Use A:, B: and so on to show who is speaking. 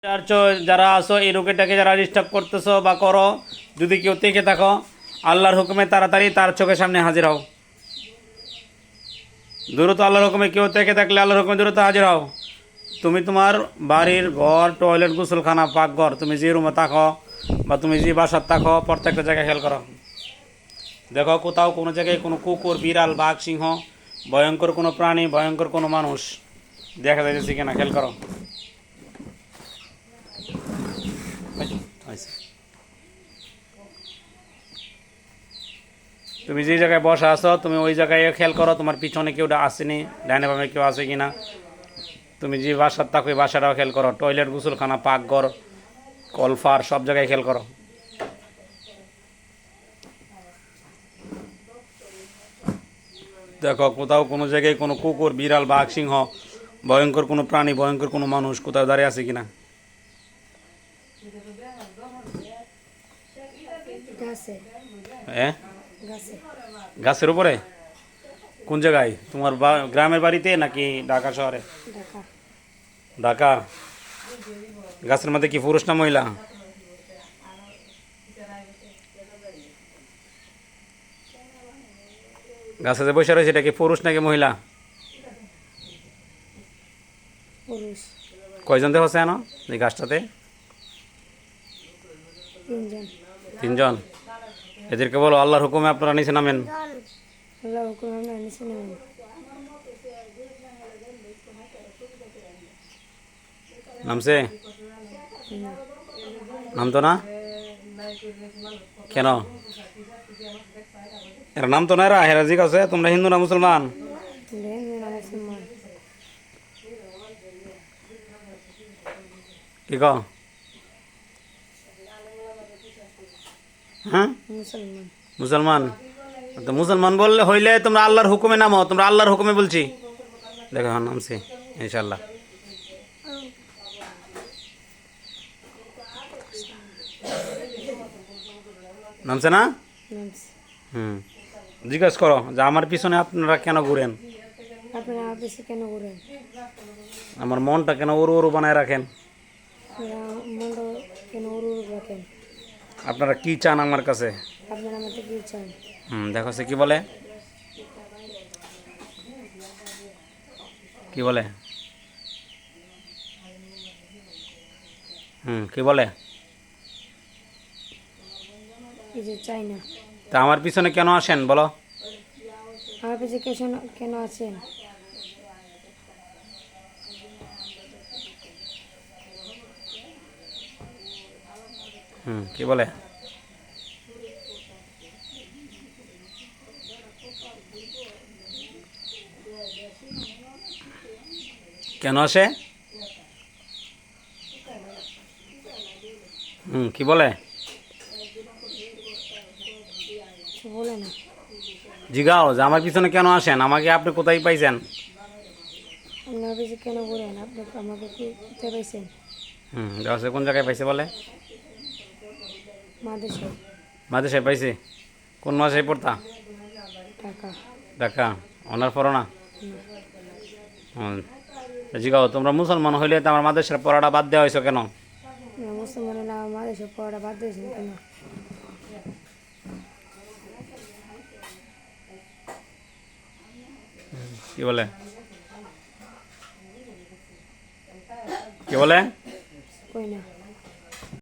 A: যারা আছো এই রোগীটাকে যারা ডিস্টার্ব করতেছো বা করো, যদি কেউ থেকে থাকো, আল্লাহর হুকুমে তাড়াতাড়ি তার চোখের সামনে হাজির হও। দ্রুত আল্লাহর হুকুমে কেউ থেকে থাকলে আল্লাহর হুকুমে দ্রুত হাজির হও। তুমি তোমার বাড়ির ঘর, টয়লেট, গোসলখানা, পাকঘর, তুমি যে রুমে থাকো বা তুমি যে বাসার থাকো, প্রত্যেকটা জায়গায় খেয়াল করো। দেখো কোথাও কোনো জায়গায় কোনো কুকুর, বিড়াল, বাঘ, সিংহ, ভয়ঙ্কর কোনো প্রাণী, ভয়ঙ্কর কোনো মানুষ দেখা যাইতেছে কিনা খেয়াল করো। তুমি যে জায়গায় বসা আছো তুমি ওই জায়গায় খেয়াল করো তোমার পিছনে কেউ আসেনি, ডাইনে বামে কেউ আছে কিনা। তুমি যে বাসার থাকো ওই বাসাটাও খেয়াল করো, টয়লেট, গোসলখানা, পাকঘর, কলফার সব জায়গায় খেয়াল করো। দেখো কোথাও কোনো জায়গায় কোনো কুকুর, বিড়াল, বাঘ, সিংহ, ভয়ঙ্কর কোনো প্রাণী, ভয়ঙ্কর কোনো মানুষ কোথাও দাঁড়িয়ে আছে কিনা। হ্যাঁ, গাছের উপরে? কোন জায়গায়? তোমার গ্রামের বাড়িতে নাকি ঢাকা শহরে? ঢাকা। গাছের মধ্যে কি পুরুষ না মহিলা? গাছে যে বসে রয়েছে এটা কি পুরুষ নাকি মহিলা? কয়জন দেহ আছে জানো এই গাছটাতে? তিনজন। এদেরকে বলো আল্লাহর হুকুমে আপনারা নিচে নামেন। নামছে? নামতো না কেন? এরা নামতো না, এরা হেরাজিক আছে। তোমরা হিন্দু না মুসলমান? কি কও? হ্যাঁ, মুসলমান। তো মুসলমান বললে হইলে তোমরা আল্লাহর হুকুমে নামো। তোমরা আল্লাহর হুকুমে বলছি। দেখো হ্যাঁ নামছি ইনশাল্লাহ। নামছে না? জিজ্ঞাসা করো যে আমার পিছনে আপনারা কেন ঘুরেন? আমার মনটা কেন উড়ু উড়ু বানায় রাখেন? আপনারা কি চান আমার কাছে? দেখো সে কি বলে, কি বলে? কি বলে? তা আমার পিছনে কেন আসেন বলো?
B: আমার পিছনে কেন আছেন?
A: কি বলে? কেন আসে? কি বলে? জিগাও যে আমার পিছনে কেন আসেন, আমাকে আপনি কোথায় পাইছেন?
B: কেন ঘুরেন? আপনি আমাকে কোথায় পাইছেন?
A: গাছে কোন জায়গায় পাইছে বলে? মাদেশায় পাইছে। কোন মাসে পড়তা? ঢাকা। অনার পড়ো না? জিগাও তোমরা মুসলমান হইলে তো আমার মাদেশের পড়াটা বাদ দেওয়া হয়েছে কেন?
B: মুসলমান হলে আমার মাদেশের পড়াটা বাদ দিয়েছেন কেন?
A: কি বলে? কি বলে?
B: কই না।